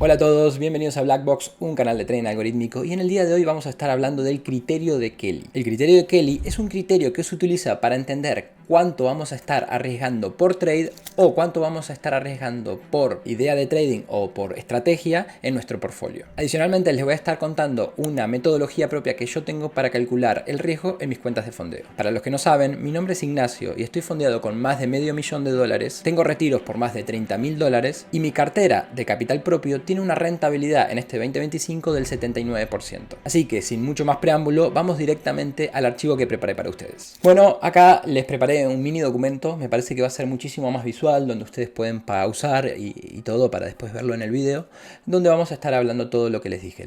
Hola a todos, bienvenidos a Blackbox, un canal de trading algorítmico, y en el día de hoy vamos a estar hablando del criterio de Kelly. El criterio de Kelly es un criterio que se utiliza para entender cuánto vamos a estar arriesgando por trade o cuánto vamos a estar arriesgando por idea de trading o por estrategia en nuestro portfolio. Adicionalmente les voy a estar contando una metodología propia que yo tengo para calcular el riesgo en mis cuentas de fondeo. Para los que no saben, mi nombre es Ignacio y estoy fondeado con más de $500,000, tengo retiros por más de $30.000 y mi cartera de capital propio tiene una rentabilidad en este 2025 del 79%. Así que sin mucho más preámbulo, vamos directamente al archivo que preparé para ustedes. Bueno, acá les preparé un mini documento, me parece que va a ser muchísimo más visual, donde ustedes pueden pausar y todo para después verlo en el video, donde vamos a estar hablando todo lo que les dije,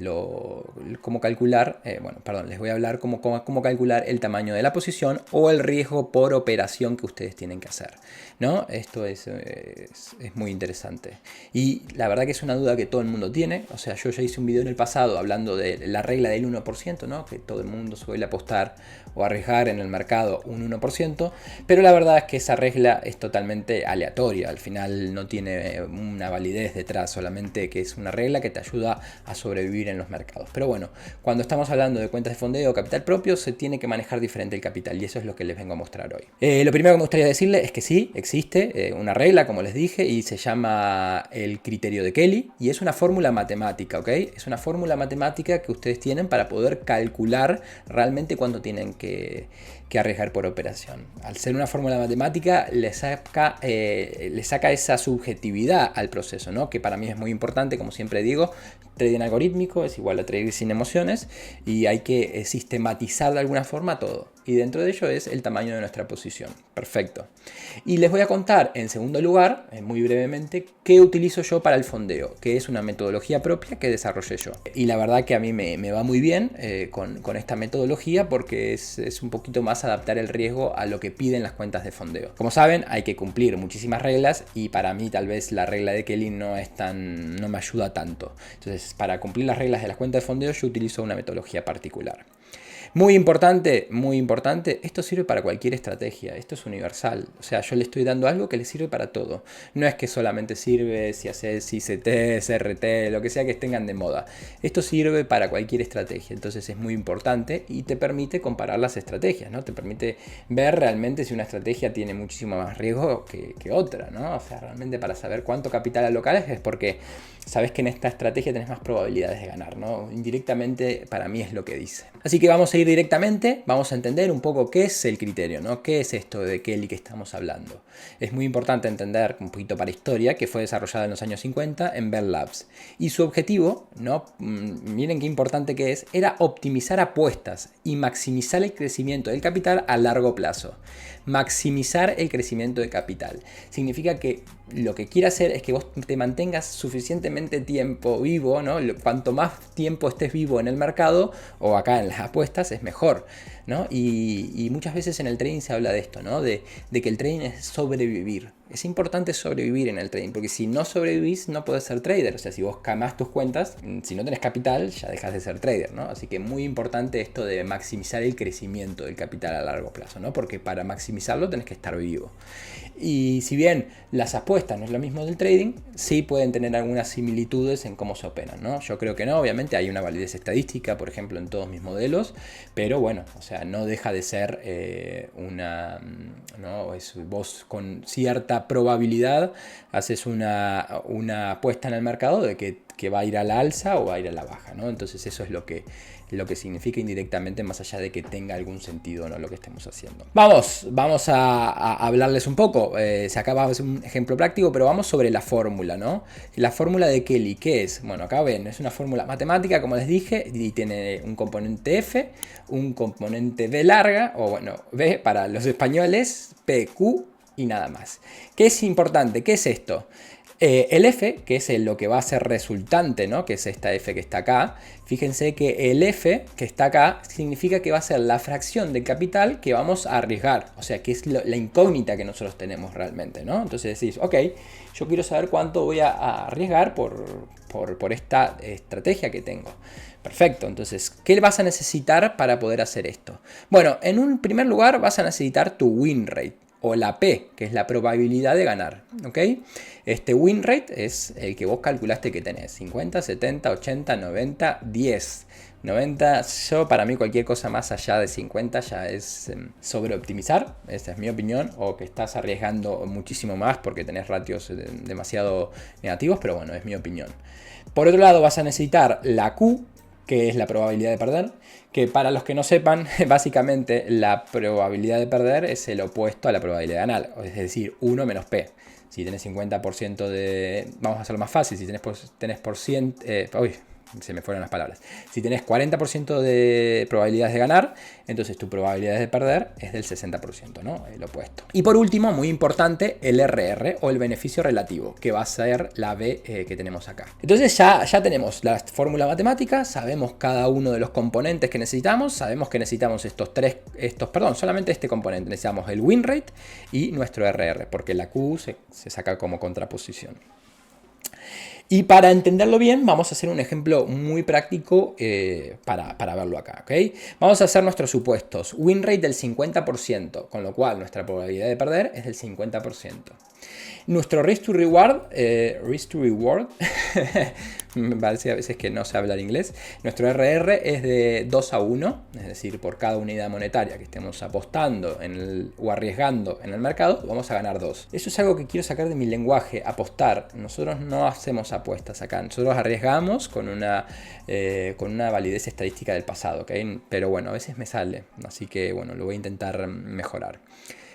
cómo calcular, les voy a hablar cómo calcular el tamaño de la posición o el riesgo por operación que ustedes tienen que hacer, ¿no? Esto es muy interesante. Y la verdad que es una duda que todo el mundo tiene. O sea, yo ya hice un video en el pasado hablando de la regla del 1%, ¿no? Que todo el mundo suele apostar o arriesgar en el mercado un 1%, pero la verdad es que esa regla es totalmente aleatoria. Al final no tiene una validez detrás, solamente que es una regla que te ayuda a sobrevivir en los mercados. Pero bueno, cuando estamos hablando de cuentas de fondeo o capital propio, se tiene que manejar diferente el capital, y eso es lo que les vengo a mostrar hoy. Lo primero que me gustaría decirles es que sí, existe una regla, como les dije, y se llama el criterio de Kelly, y es una fórmula matemática, ¿ok? Es una fórmula matemática que ustedes tienen para poder calcular realmente cuánto tienen que arriesgar por operación. Al ser una fórmula matemática, le saca esa subjetividad al proceso, ¿no? Que para mí es muy importante, como siempre digo, trading algorítmico es igual a trading sin emociones, y hay que sistematizar de alguna forma todo. Y dentro de ello es el tamaño de nuestra posición. Perfecto. Y les voy a contar en segundo lugar, muy brevemente, qué utilizo yo para el fondeo, que es una metodología propia que desarrollé yo. Y la verdad que a mí me va muy bien con esta metodología, porque es un poquito más adaptar el riesgo a lo que piden las cuentas de fondeo. Como saben, hay que cumplir muchísimas reglas, y para mí tal vez la regla de Kelly no me ayuda tanto. Entonces, para cumplir las reglas de las cuentas de fondeo, yo utilizo una metodología particular. Muy importante, esto sirve para cualquier estrategia, esto es universal. O sea, yo le estoy dando algo que le sirve para todo. No es que solamente sirve si haces ICT, CRT, lo que sea que tengan de moda. Esto sirve para cualquier estrategia, entonces es muy importante y te permite comparar las estrategias, ¿no? Te permite ver realmente si una estrategia tiene muchísimo más riesgo que otra, ¿no? O sea, realmente para saber cuánto capital alocar es porque sabes que en esta estrategia tenés más probabilidades de ganar, ¿no? Indirectamente para mí es lo que dice. Así que vamos a ir directamente, vamos a entender un poco qué es el criterio, ¿no? ¿Qué es esto de Kelly que estamos hablando? Es muy importante entender, un poquito para historia, que fue desarrollada en los años 50 en Bell Labs. Y su objetivo, ¿no? Miren qué importante que es, era optimizar apuestas y maximizar el crecimiento del capital a largo plazo. Maximizar el crecimiento de capital significa que lo que quiere hacer es que vos te mantengas suficientemente tiempo vivo, ¿no? Cuanto más tiempo estés vivo en el mercado o acá en las apuestas es mejor, ¿no? Y muchas veces en el trading se habla de esto, ¿no? De que el trading es sobrevivir. Es importante sobrevivir en el trading, porque si no sobrevivís no podés ser trader. O sea, si vos camás tus cuentas, si no tenés capital, ya dejas de ser trader, ¿no? Así que muy importante esto de maximizar el crecimiento del capital a largo plazo, ¿no? Porque para maximizarlo tenés que estar vivo. Y si bien las apuestas no es lo mismo del trading, sí pueden tener algunas similitudes en cómo se operan, ¿no? Yo creo que no, obviamente hay una validez estadística, por ejemplo, en todos mis modelos, pero bueno, o sea, no deja de ser ¿no? Vos con cierta probabilidad haces una apuesta en el mercado de que va a ir a la alza o va a ir a la baja, ¿no? Entonces eso es lo que significa indirectamente, más allá de que tenga algún sentido, ¿no? Lo que estemos haciendo. Vamos a hablarles un poco. Se acaba de hacer un ejemplo práctico, pero vamos sobre la fórmula, ¿no? La fórmula de Kelly, ¿qué es? Bueno, acá ven, es una fórmula matemática, como les dije, y tiene un componente F, un componente B larga, o bueno, B para los españoles, P, Q y nada más. ¿Qué es importante? ¿Qué es esto? El F, que es lo que va a ser resultante, ¿no? Que es esta F que está acá. Fíjense que el F que está acá significa que va a ser la fracción de capital que vamos a arriesgar. O sea, que es la incógnita que nosotros tenemos realmente, ¿no? Entonces decís, ok, yo quiero saber cuánto voy a arriesgar por esta estrategia que tengo. Perfecto, entonces, ¿qué vas a necesitar para poder hacer esto? Bueno, en un primer lugar vas a necesitar tu win rate. o la P, que es la probabilidad de ganar, ¿ok? Este win rate es el que vos calculaste que tenés, 50, 70, 80, 90, 10. 90, yo para mí cualquier cosa más allá de 50 ya es sobreoptimizar, esa es mi opinión, o que estás arriesgando muchísimo más porque tenés ratios demasiado negativos, pero bueno, es mi opinión. Por otro lado vas a necesitar la Q, que es la probabilidad de perder, que para los que no sepan, básicamente la probabilidad de perder es el opuesto a la probabilidad de ganar, es decir, 1 menos P. Si tenés 50% de... Vamos a hacerlo más fácil, si tenés por 100... uy, se me fueron las palabras. Si tenés 40% de probabilidades de ganar, entonces tu probabilidad de perder es del 60%, ¿no? El opuesto. Y por último, muy importante, el RR o el beneficio relativo, que va a ser la B que tenemos acá. Entonces ya tenemos la fórmula matemática, sabemos cada uno de los componentes que necesitamos, sabemos que necesitamos solamente este componente, necesitamos el win rate y nuestro RR, porque la Q se saca como contraposición. Y para entenderlo bien, vamos a hacer un ejemplo muy práctico para verlo acá, ¿ok? Vamos a hacer nuestros supuestos. Win rate del 50%, con lo cual nuestra probabilidad de perder es del 50%. Nuestro risk to reward, me parece a veces que no sé hablar inglés. Nuestro RR es de 2 a 1, es decir, por cada unidad monetaria que estemos apostando o arriesgando en el mercado, vamos a ganar 2. Eso es algo que quiero sacar de mi lenguaje, apostar. Nosotros no hacemos apuestas acá, nosotros arriesgamos con una validez estadística del pasado, ¿ok? Pero bueno, a veces me sale, así que bueno, lo voy a intentar mejorar.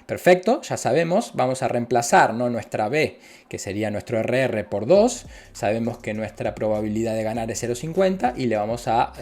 Perfecto, ya sabemos, vamos a reemplazar, ¿no?, nuestra B, que sería nuestro RR, por 2. Sabemos que nuestra probabilidad de ganar es 0,50 y le vamos a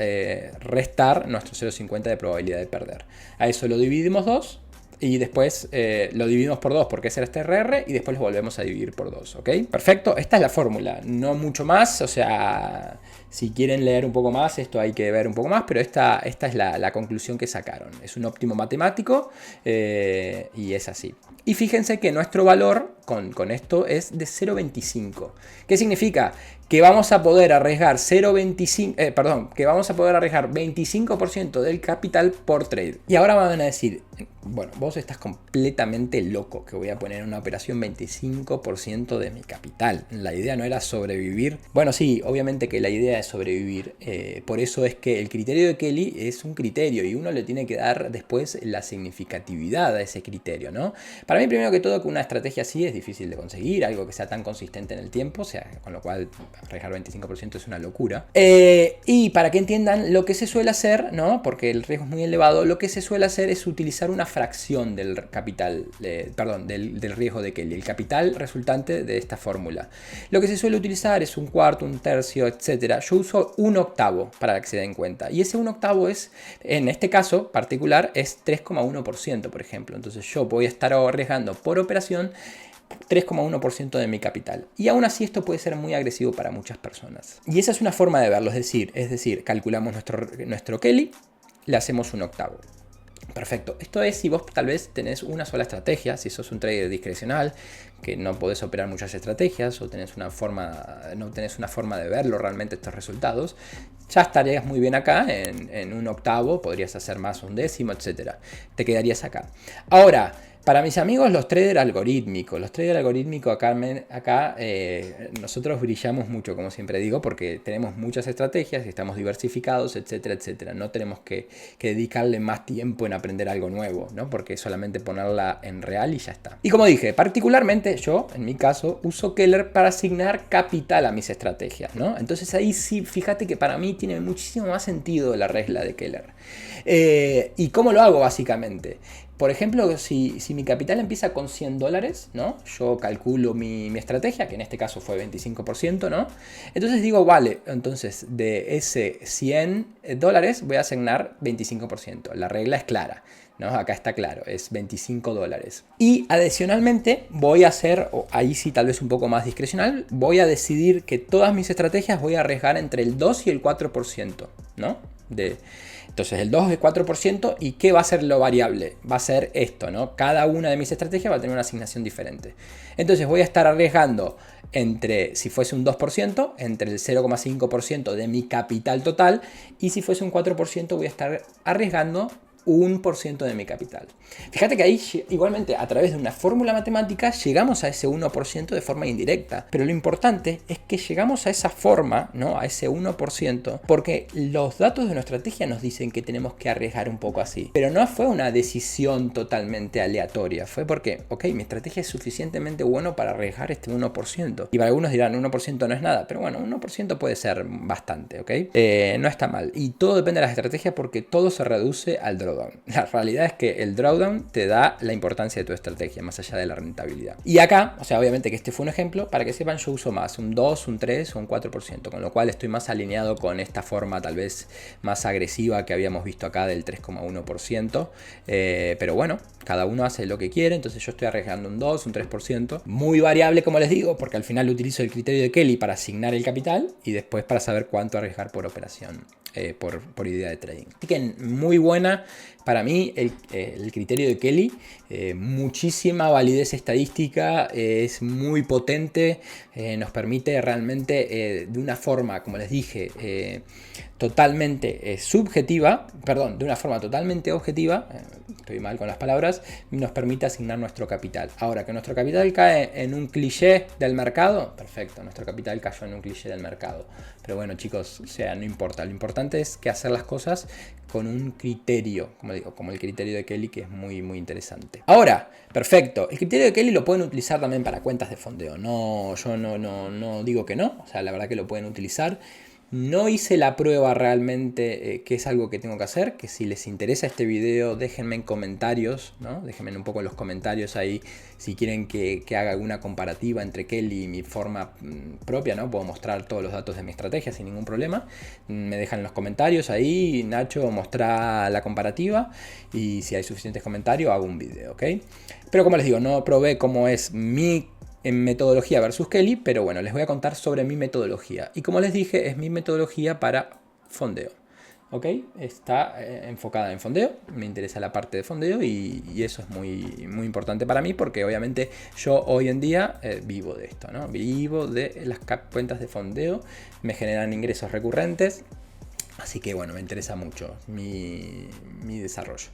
restar nuestro 0,50 de probabilidad de perder. A eso lo dividimos 2 y después lo dividimos por 2 porque es este RR y después lo volvemos a dividir por 2, ¿ok? Perfecto, esta es la fórmula, no mucho más, o sea... Si quieren leer un poco más, esto hay que ver un poco más, pero esta es la conclusión que sacaron. Es un óptimo matemático y es así. Y fíjense que nuestro valor con esto es de 0,25. ¿Qué significa? Que vamos a poder arriesgar 25% del capital por trade. Y ahora van a decir, bueno, vos estás completamente loco que voy a poner en una operación 25% de mi capital. La idea no era sobrevivir. Bueno, sí, obviamente que la idea es sobrevivir. Por eso es que el criterio de Kelly es un criterio y uno le tiene que dar después la significatividad a ese criterio, ¿no? Para mí, primero que todo, que una estrategia así es difícil de conseguir, algo que sea tan consistente en el tiempo, o sea, con lo cual arriesgar 25% es una locura. Y para que entiendan lo que se suele hacer, ¿no?, porque el riesgo es muy elevado, lo que se suele hacer es utilizar una fracción del capital, del riesgo de Kelly, el capital resultante de esta fórmula. Lo que se suele utilizar es un cuarto, un tercio, etc. Yo uso un octavo para que se den cuenta. Y ese un octavo es, en este caso particular, es 3,1%, por ejemplo. Entonces yo voy a estar arriesgando por operación 3,1% de mi capital. Y aún así esto puede ser muy agresivo para muchas personas. Y esa es una forma de verlo, es decir, calculamos nuestro Kelly, le hacemos un octavo. Perfecto, esto es si vos tal vez tenés una sola estrategia, si sos un trader discrecional, que no podés operar muchas estrategias o no tenés una forma de verlo realmente estos resultados, ya estarías muy bien acá en un octavo, podrías hacer más un décimo, etc. Te quedarías acá. Ahora, para mis amigos los traders algorítmicos, acá nosotros brillamos mucho, como siempre digo, porque tenemos muchas estrategias, estamos diversificados, etcétera, etcétera. No tenemos que dedicarle más tiempo en aprender algo nuevo, ¿no?, porque solamente ponerla en real y ya está. Y como dije, particularmente yo, en mi caso, uso Keller para asignar capital a mis estrategias, ¿no? Entonces ahí sí, fíjate que para mí tiene muchísimo más sentido la regla de Keller. ¿Y cómo lo hago básicamente? Por ejemplo, si mi capital empieza con $100, ¿no?, yo calculo mi estrategia, que en este caso fue 25%, ¿no? Entonces digo, vale, entonces de ese $100 voy a asignar 25%. La regla es clara, ¿no? Acá está claro, es $25. Y adicionalmente voy a hacer, ahí sí tal vez un poco más discrecional, voy a decidir que todas mis estrategias voy a arriesgar entre el 2 y el 4%, ¿no? Entonces el 2 es 4%, ¿y qué va a ser lo variable? Va a ser esto, ¿no? Cada una de mis estrategias va a tener una asignación diferente. Entonces voy a estar arriesgando si fuese un 2%, entre el 0,5% de mi capital total, y si fuese un 4% voy a estar arriesgando 1% de mi capital. Fíjate que ahí igualmente a través de una fórmula matemática llegamos a ese 1% de forma indirecta, pero lo importante es que llegamos a esa forma, ¿no? A ese 1%, porque los datos de nuestra estrategia nos dicen que tenemos que arriesgar un poco así, pero no fue una decisión totalmente aleatoria, fue porque, ok, mi estrategia es suficientemente bueno para arriesgar este 1%, y para algunos dirán 1% no es nada, pero bueno, 1% puede ser bastante, ok, no está mal, y todo depende de las estrategias porque todo se reduce al drawdown. La realidad es que el drawdown te da la importancia de tu estrategia, más allá de la rentabilidad. Y acá, o sea, obviamente que este fue un ejemplo, para que sepan yo uso más, un 2, un 3 o un 4%, con lo cual estoy más alineado con esta forma tal vez más agresiva que habíamos visto acá del 3,1%, pero bueno, cada uno hace lo que quiere, entonces yo estoy arriesgando un 2, un 3%, muy variable como les digo, porque al final utilizo el criterio de Kelly para asignar el capital y después para saber cuánto arriesgar por operación. Por idea de trading. Así que muy buena para mí el criterio de Kelly, muchísima validez estadística, es muy potente, nos permite realmente de una forma, como les dije, totalmente subjetiva, perdón, de una forma totalmente objetiva, estoy mal con las palabras, nos permite asignar nuestro capital. Ahora, que nuestro capital cae en un cliché del mercado, perfecto, nuestro capital cayó en un cliché del mercado. Pero bueno, chicos, o sea, no importa, lo importante es que hacer las cosas con un criterio, como digo, como el criterio de Kelly, que es muy, muy interesante. Ahora, perfecto, el criterio de Kelly lo pueden utilizar también para cuentas de fondeo. No, yo no digo que no, o sea, la verdad que lo pueden utilizar. No hice la prueba realmente, que es algo que tengo que hacer, que si les interesa este video déjenme en comentarios, ¿no? Déjenme un poco en los comentarios ahí si quieren que haga alguna comparativa entre Kelly y mi forma propia, ¿no? Puedo mostrar todos los datos de mi estrategia sin ningún problema. Me dejan en los comentarios ahí, Nacho, mostrar la comparativa y si hay suficientes comentarios hago un video, ¿ok? Pero como les digo, no probé cómo es mi en metodología versus Kelly, pero bueno, les voy a contar sobre mi metodología. Y como les dije, es mi metodología para fondeo. ¿Ok? Está enfocada en fondeo, me interesa la parte de fondeo y eso es muy, muy importante para mí porque obviamente yo hoy en día vivo de esto, ¿no? Vivo de las cuentas de fondeo, me generan ingresos recurrentes, así que bueno, me interesa mucho mi desarrollo.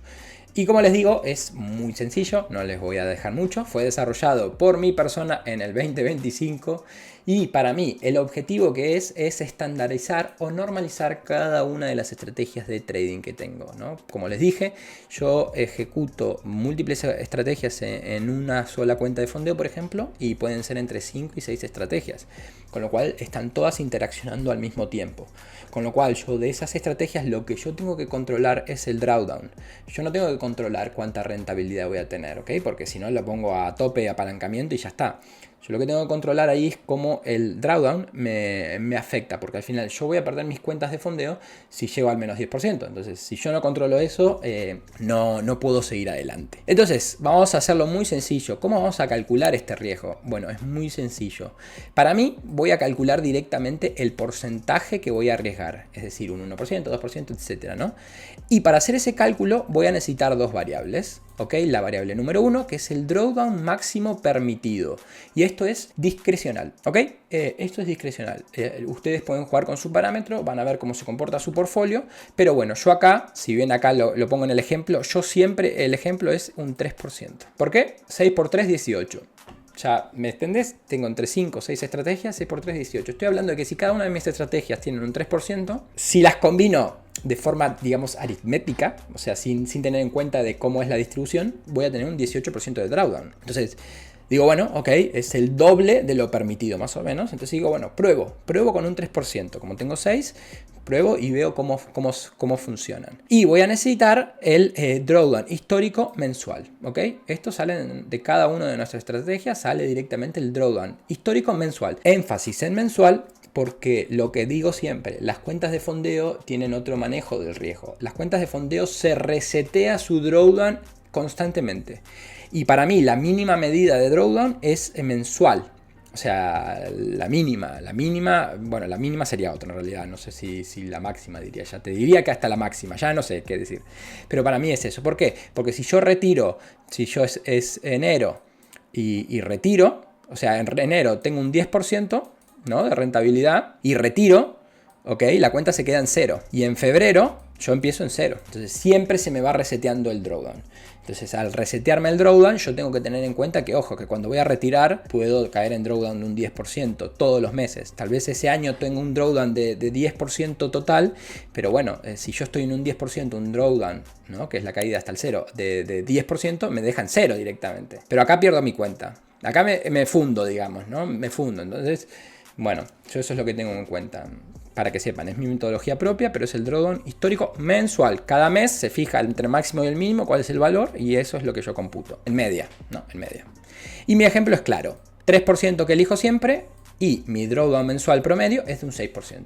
Y como les digo, es muy sencillo, no les voy a dejar mucho. Fue desarrollado por mi persona en el 2025 y para mí el objetivo que es estandarizar o normalizar cada una de las estrategias de trading que tengo, ¿no? Como les dije, yo ejecuto múltiples estrategias en una sola cuenta de fondeo, por ejemplo, y pueden ser entre 5 y 6 estrategias, con lo cual están todas interaccionando al mismo tiempo. Con lo cual yo de esas estrategias lo que yo tengo que controlar es el drawdown. Yo no tengo que controlar cuánta rentabilidad voy a tener, ¿ok? Porque si no lo pongo a tope, apalancamiento y ya está. Yo lo que tengo que controlar ahí es cómo el drawdown me afecta, porque al final yo voy a perder mis cuentas de fondeo si llego al menos 10%. Entonces, si yo no controlo eso, no puedo seguir adelante. Entonces, vamos a hacerlo muy sencillo. ¿Cómo vamos a calcular este riesgo? Bueno, es muy sencillo. Para mí, voy a calcular directamente el porcentaje que voy a arriesgar, es decir, un 1%, 2%, etcétera, ¿no? Y para hacer ese cálculo voy a necesitar dos variables. ¿Ok? La variable número 1, que es el drawdown máximo permitido. Y esto es discrecional. ¿Ok? Esto es discrecional. Ustedes pueden jugar con su parámetro, van a ver cómo se comporta su portfolio. Pero bueno, yo acá, si bien acá lo pongo en el ejemplo, yo siempre el ejemplo es un 3%. ¿Por qué? 6 por 3, 18. Ya, ¿me entendés? Tengo entre 5 o 6 estrategias, 6 por 3, 18. Estoy hablando de que si cada una de mis estrategias tienen un 3%, si las combino de forma, digamos, aritmética, o sea, sin tener en cuenta de cómo es la distribución, voy a tener un 18% de drawdown. Entonces, digo, bueno, ok, es el doble de lo permitido, más o menos. Entonces digo, bueno, pruebo con un 3%. Como tengo 6, pruebo y veo cómo funcionan. Y voy a necesitar el drawdown histórico mensual, ¿ok? Esto sale de cada una de nuestras estrategias, sale directamente el drawdown histórico mensual. Énfasis en mensual, porque lo que digo siempre, las cuentas de fondeo tienen otro manejo del riesgo. Las cuentas de fondeo se resetea su drawdown constantemente. Y para mí la mínima medida de drawdown es mensual. O sea, la mínima, bueno, la mínima sería otra en realidad, no sé si la máxima diría, ya te diría que hasta la máxima, ya no sé qué decir. Pero para mí es eso, ¿por qué? Porque si yo retiro, si yo es enero y retiro, o sea, en enero tengo un 10%, ¿no? De rentabilidad y retiro, ¿ok? La cuenta se queda en 0. Y en febrero yo empiezo en 0. Entonces siempre se me va reseteando el drawdown. Entonces al resetearme el drawdown yo tengo que tener en cuenta que, ojo, que cuando voy a retirar puedo caer en drawdown de un 10% todos los meses. Tal vez ese año tengo un drawdown de 10% total, pero bueno, si yo estoy en un 10%, un drawdown, ¿no?, que es la caída hasta el 0, de 10%, me dejan 0 directamente. Pero acá pierdo mi cuenta. Acá me fundo, digamos, ¿no? Me fundo. Entonces, bueno, yo eso es lo que tengo en cuenta. Para que sepan, es mi metodología propia, pero es el drawdown histórico mensual. Cada mes se fija entre el máximo y el mínimo cuál es el valor y eso es lo que yo computo. En media, ¿no? En media. Y mi ejemplo es claro. 3% que elijo siempre y mi drawdown mensual promedio es de un 6%.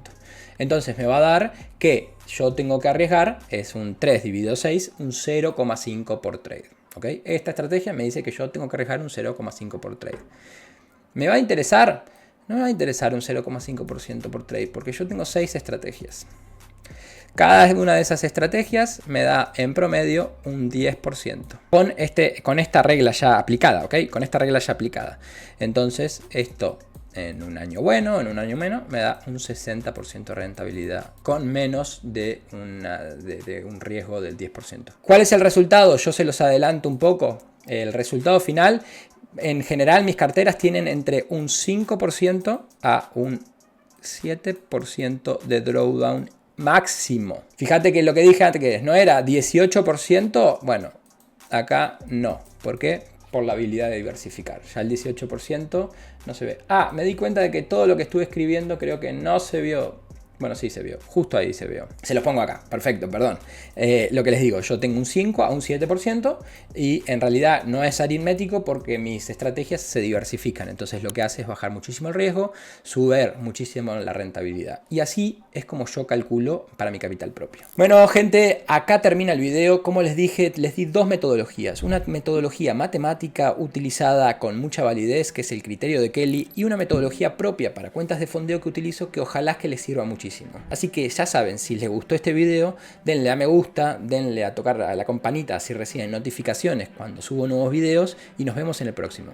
Entonces me va a dar que yo tengo que arriesgar, es un 3 dividido 6, un 0,5 por trade. ¿Okay? Esta estrategia me dice que yo tengo que arriesgar un 0,5 por trade. ¿Me va a interesar? No me va a interesar un 0,5% por trade porque yo tengo 6 estrategias. Cada una de esas estrategias me da en promedio un 10%. Con esta regla ya aplicada, ¿ok? Con esta regla ya aplicada. Entonces esto en un año bueno, en un año menos, me da un 60% de rentabilidad con menos de un riesgo del 10%. ¿Cuál es el resultado? Yo se los adelanto un poco. El resultado final, en general mis carteras tienen entre un 5% a un 7% de drawdown máximo. Fíjate que lo que dije antes que no era 18%, bueno, acá no. ¿Por qué? Por la habilidad de diversificar. Ya el 18% no se ve. Ah, me di cuenta de que todo lo que estuve escribiendo creo que no se vio. Bueno, sí se vio, justo ahí se vio. Se los pongo acá, perfecto, perdón. Lo que les digo, yo tengo un 5 a un 7% y en realidad no es aritmético porque mis estrategias se diversifican. Entonces lo que hace es bajar muchísimo el riesgo, subir muchísimo la rentabilidad. Y así es como yo calculo para mi capital propio. Bueno, gente, acá termina el video. Como les dije, les di dos metodologías. Una metodología matemática utilizada con mucha validez, que es el criterio de Kelly, y una metodología propia para cuentas de fondeo que utilizo que ojalá que les sirva muchísimo. Así que ya saben, si les gustó este video, denle a me gusta, denle a tocar a la campanita si reciben notificaciones cuando subo nuevos videos y nos vemos en el próximo.